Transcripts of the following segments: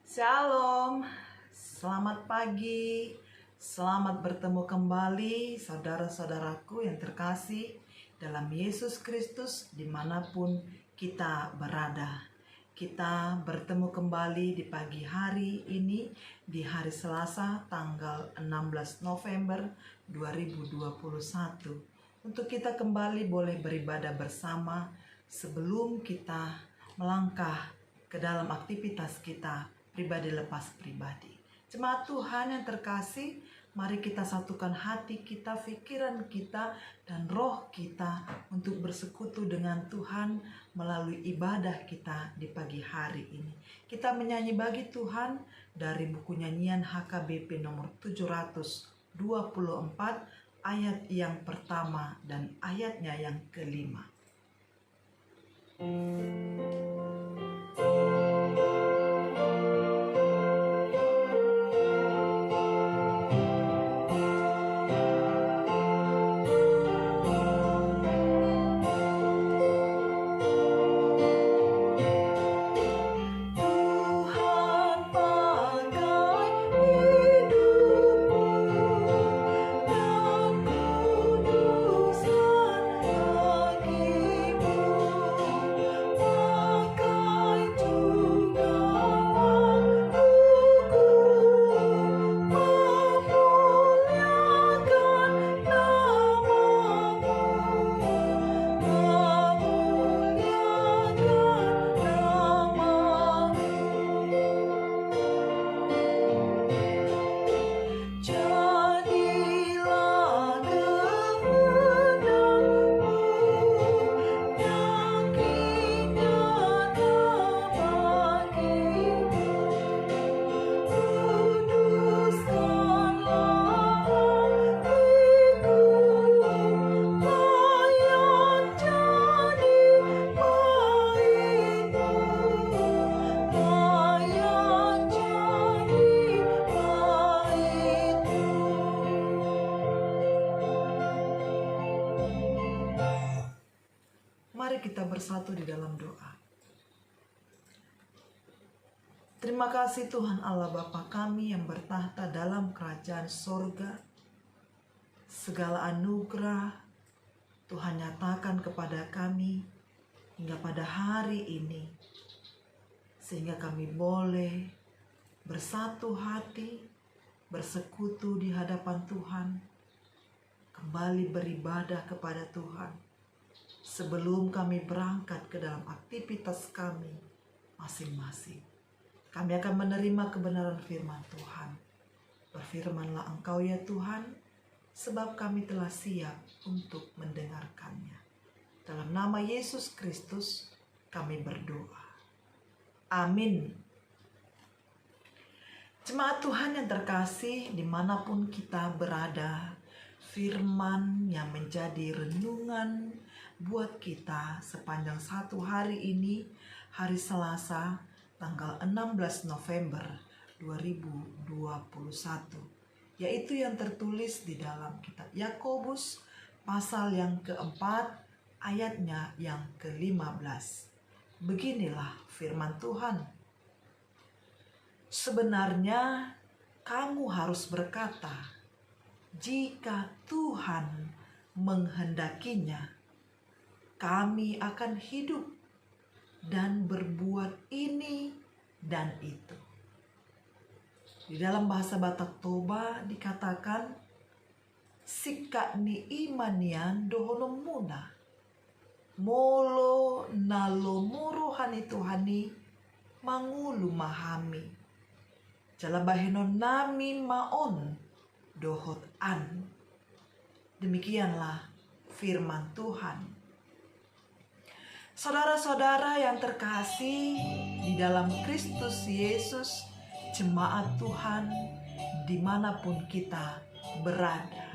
Shalom, selamat pagi, selamat bertemu kembali saudara-saudaraku yang terkasih dalam Yesus Kristus dimanapun kita berada. Kita bertemu kembali di pagi hari ini di hari Selasa tanggal 16 November 2021. Untuk kita kembali boleh beribadah bersama sebelum kita melangkah ke dalam aktivitas kita pribadi lepas pribadi. Jemaat Tuhan yang terkasih, mari kita satukan hati kita, pikiran kita, dan roh kita untuk bersekutu dengan Tuhan melalui ibadah kita di pagi hari ini. Kita menyanyi bagi Tuhan dari buku nyanyian HKBP nomor 724 ayat yang pertama dan ayatnya yang kelima. Mari kita bersatu di dalam doa. Terima kasih Tuhan Allah Bapa kami yang bertahta dalam kerajaan sorga. Segala anugerah Tuhan nyatakan kepada kami hingga pada hari ini. Sehingga kami boleh bersatu hati, bersekutu di hadapan Tuhan. Kembali beribadah kepada Tuhan. Sebelum kami berangkat ke dalam aktivitas kami masing-masing. Kami akan menerima kebenaran firman Tuhan. Berfirmanlah Engkau ya Tuhan, sebab kami telah siap untuk mendengarkannya. Dalam nama Yesus Kristus kami berdoa. Amin. Jemaat Tuhan yang terkasih dimanapun kita berada, firman yang menjadi renungan buat kita sepanjang satu hari ini, hari Selasa, tanggal 16 November 2021, yaitu yang tertulis di dalam kitab Yakobus pasal yang keempat, ayatnya yang ke-15. Beginilah firman Tuhan. Sebenarnya kamu harus berkata, jika Tuhan menghendakinya, kami akan hidup dan berbuat ini dan itu. Di dalam bahasa Batak Toba dikatakan, sika ni imanian dohono muna, molo nalo muru hani Tuhani mangulu mahami. Jalabaheno nami maon dohot an. Demikianlah firman Tuhan. Saudara-saudara yang terkasih di dalam Kristus Yesus, jemaat Tuhan dimanapun kita berada.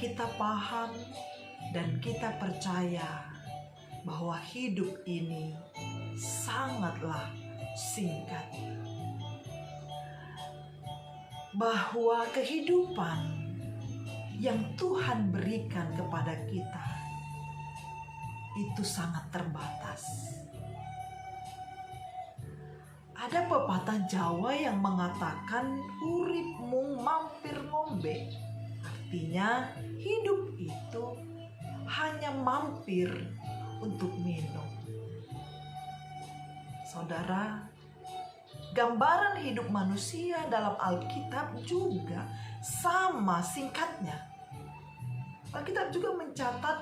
Kita paham dan kita percaya bahwa hidup ini sangatlah singkat. Bahwa kehidupan yang Tuhan berikan kepada kita itu sangat terbatas. Ada pepatah Jawa yang mengatakan urip mung mampir ngombe. Artinya hidup itu hanya mampir untuk minum. Saudara, gambaran hidup manusia dalam Alkitab juga sama singkatnya. Alkitab juga mencatat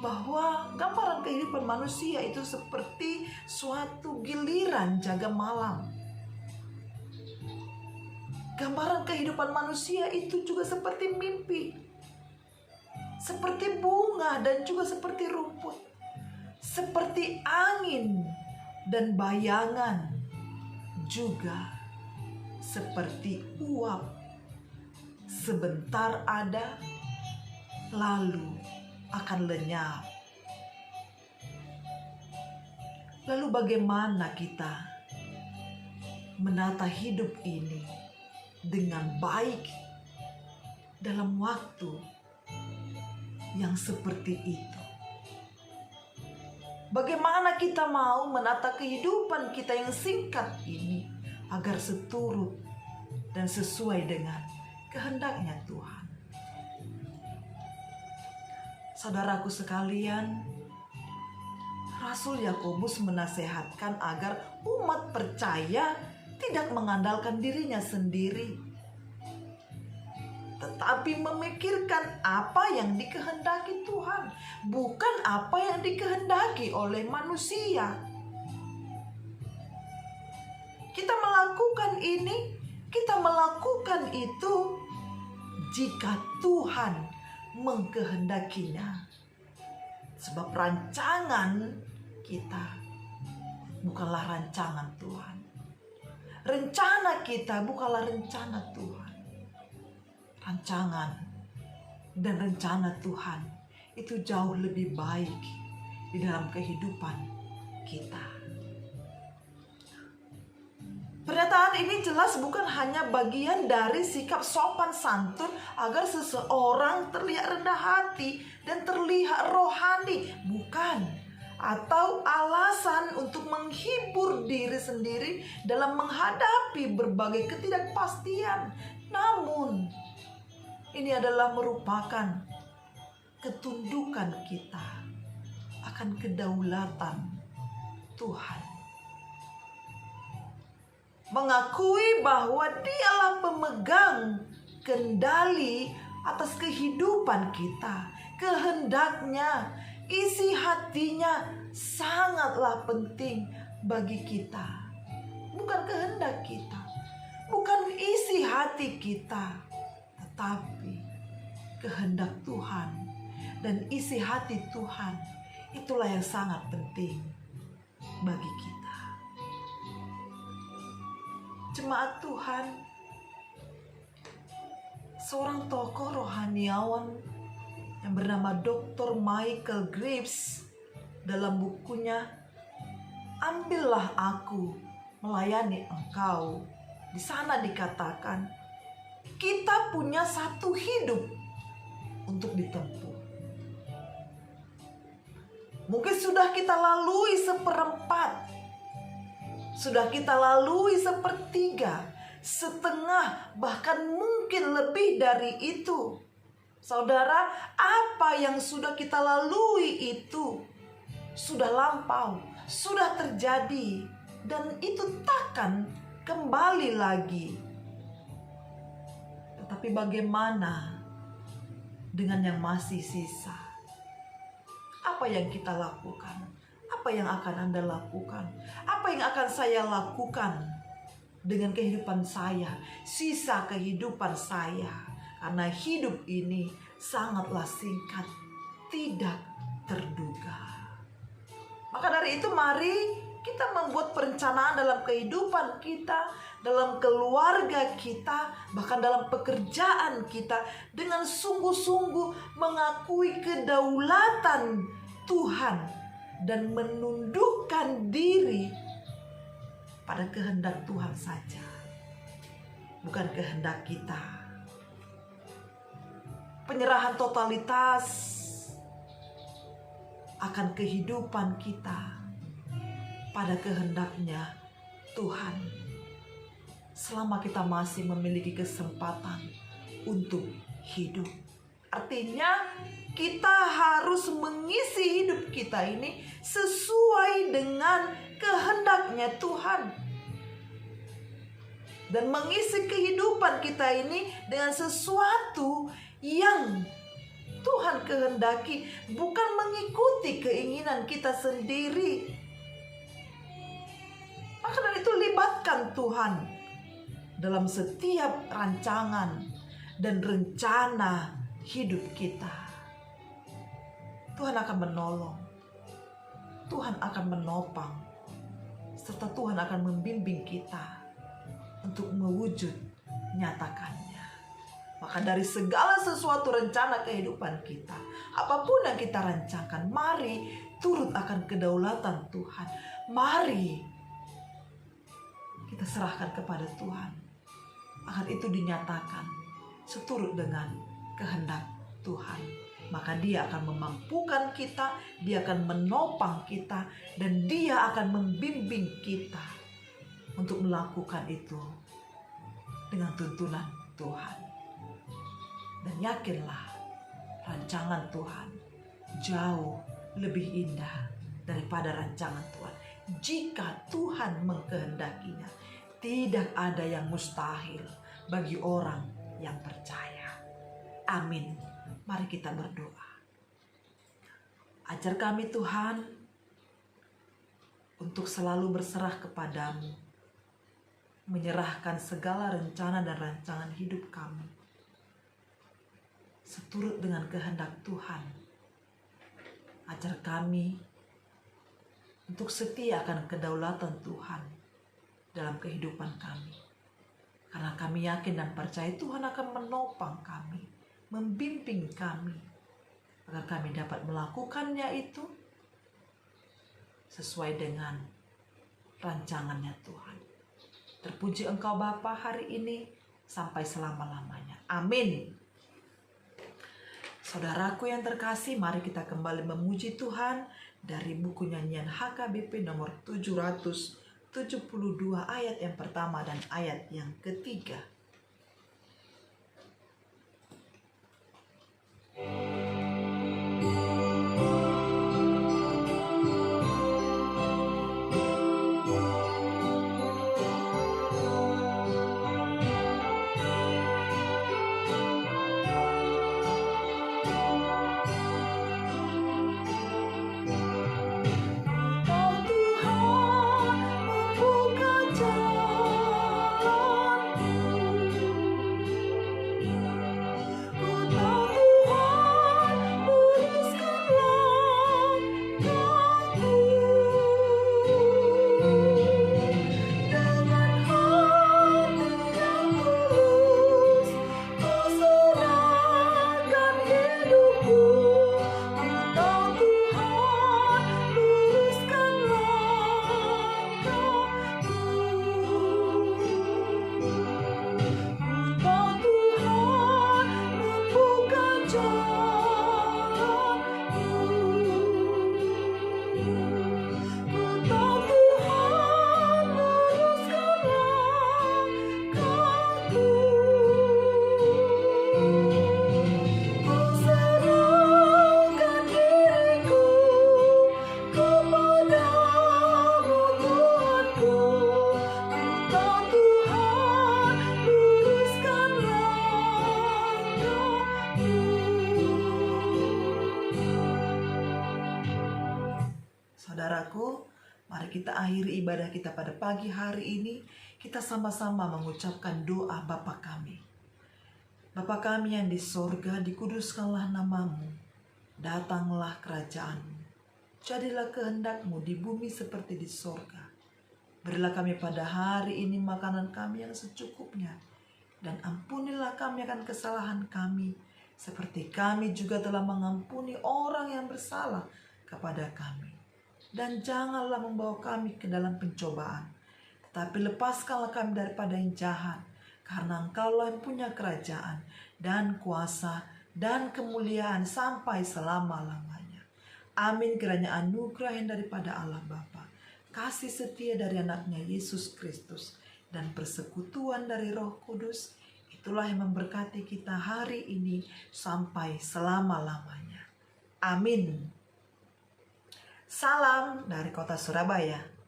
bahwa gambaran kehidupan manusia itu seperti suatu giliran jaga malam. Gambaran kehidupan manusia itu juga seperti mimpi, seperti bunga dan juga seperti rumput, seperti angin dan bayangan, juga seperti uap. Sebentar ada, lalu akan lenyap. Lalu bagaimana kita menata hidup ini dengan baik dalam waktu yang seperti itu? Bagaimana kita mau menata kehidupan kita yang singkat ini agar seturut dan sesuai dengan kehendaknya Tuhan? Saudaraku sekalian, Rasul Yakobus menasehatkan agar umat percaya tidak mengandalkan dirinya sendiri, tetapi memikirkan apa yang dikehendaki Tuhan, bukan apa yang dikehendaki oleh manusia. Kita melakukan ini, kita melakukan itu jika Tuhan mengkehendakinya. Sebab rancangan kita bukanlah rancangan Tuhan. Rencana kita bukanlah rencana Tuhan. Rancangan dan rencana Tuhan itu jauh lebih baik di dalam kehidupan kita. Pernyataan ini jelas bukan hanya bagian dari sikap sopan santun agar seseorang terlihat rendah hati dan terlihat rohani, bukan. Atau alasan untuk menghibur diri sendiri dalam menghadapi berbagai ketidakpastian. Namun, ini adalah merupakan ketundukan kita akan kedaulatan Tuhan. Mengakui bahwa Dialah pemegang kendali atas kehidupan kita. Kehendaknya, isi hatinya sangatlah penting bagi kita. Bukan kehendak kita, bukan isi hati kita, tetapi kehendak Tuhan dan isi hati Tuhan. Itulah yang sangat penting bagi kita. Jemaat Tuhan, seorang tokoh rohaniawan yang bernama Dr. Michael Graves dalam bukunya Ambillah Aku Melayani Engkau, di sana dikatakan kita punya satu hidup untuk ditempuh. Mungkin sudah kita lalui seperempat, sudah kita lalui sepertiga, setengah, bahkan mungkin lebih dari itu. Saudara, apa yang sudah kita lalui itu sudah lampau, sudah terjadi, dan itu takkan kembali lagi. Tetapi bagaimana dengan yang masih sisa? Apa yang kita lakukan? Apa yang akan Anda lakukan? Apa yang akan saya lakukan dengan kehidupan saya, sisa kehidupan saya? Karena hidup ini sangatlah singkat, tidak terduga. Maka dari itu mari kita membuat perencanaan dalam kehidupan kita, dalam keluarga kita, bahkan dalam pekerjaan kita, dengan sungguh-sungguh mengakui kedaulatan Tuhan dan menundukkan diri pada kehendak Tuhan saja, bukan kehendak kita. Penyerahan totalitas akan kehidupan kita pada kehendaknya Tuhan, selama kita masih memiliki kesempatan untuk hidup. Artinya kita harus mengisi hidup kita ini sesuai dengan kehendaknya Tuhan. Dan mengisi kehidupan kita ini dengan sesuatu yang Tuhan kehendaki, bukan mengikuti keinginan kita sendiri. Maka dari itu libatkan Tuhan dalam setiap rancangan dan rencana hidup kita. Tuhan akan menolong, Tuhan akan menopang, serta Tuhan akan membimbing kita untuk mewujud nyatakannya. Maka dari segala sesuatu rencana kehidupan kita, apapun yang kita rancangkan, mari turut akan kedaulatan Tuhan. Mari kita serahkan kepada Tuhan, akan itu dinyatakan seturut dengan kehendak Tuhan. Maka Dia akan memampukan kita, Dia akan menopang kita, dan Dia akan membimbing kita untuk melakukan itu dengan tuntunan Tuhan. Dan yakinlah, rancangan Tuhan jauh lebih indah daripada rancangan Tuhan. Jika Tuhan mengkehendakinya, tidak ada yang mustahil bagi orang yang percaya. Amin. Mari kita berdoa. Ajar kami Tuhan untuk selalu berserah kepadamu, menyerahkan segala rencana dan rancangan hidup kami seturut dengan kehendak Tuhan. Ajar kami untuk setia akan kedaulatan Tuhan dalam kehidupan kami. Karena kami yakin dan percaya Tuhan akan menopang kami, membimbing kami, agar kami dapat melakukannya itu sesuai dengan rancangannya Tuhan. Terpuji Engkau Bapa hari ini sampai selama-lamanya. Amin. Saudaraku yang terkasih, mari kita kembali memuji Tuhan dari buku nyanyian HKBP nomor 772 ayat yang pertama dan ayat yang ketiga. Saudaraku, mari kita akhiri ibadah kita pada pagi hari ini. Kita sama-sama mengucapkan doa Bapa kami. Bapa kami yang di sorga, dikuduskanlah namamu. Datanglah kerajaanmu. Jadilah kehendakmu di bumi seperti di sorga. Berilah kami pada hari ini makanan kami yang secukupnya. Dan ampunilah kami akan kesalahan kami, seperti kami juga telah mengampuni orang yang bersalah kepada kami. Dan janganlah membawa kami ke dalam pencobaan, tetapi lepaskanlah kami daripada yang jahat, karena Engkaulah yang punya kerajaan dan kuasa dan kemuliaan sampai selama-lamanya. Amin. Kiranya anugerah yang daripada Allah Bapa, kasih setia dari anaknya Yesus Kristus, dan persekutuan dari Roh Kudus, itulah yang memberkati kita hari ini sampai selama-lamanya. Amin. Salam dari kota Surabaya.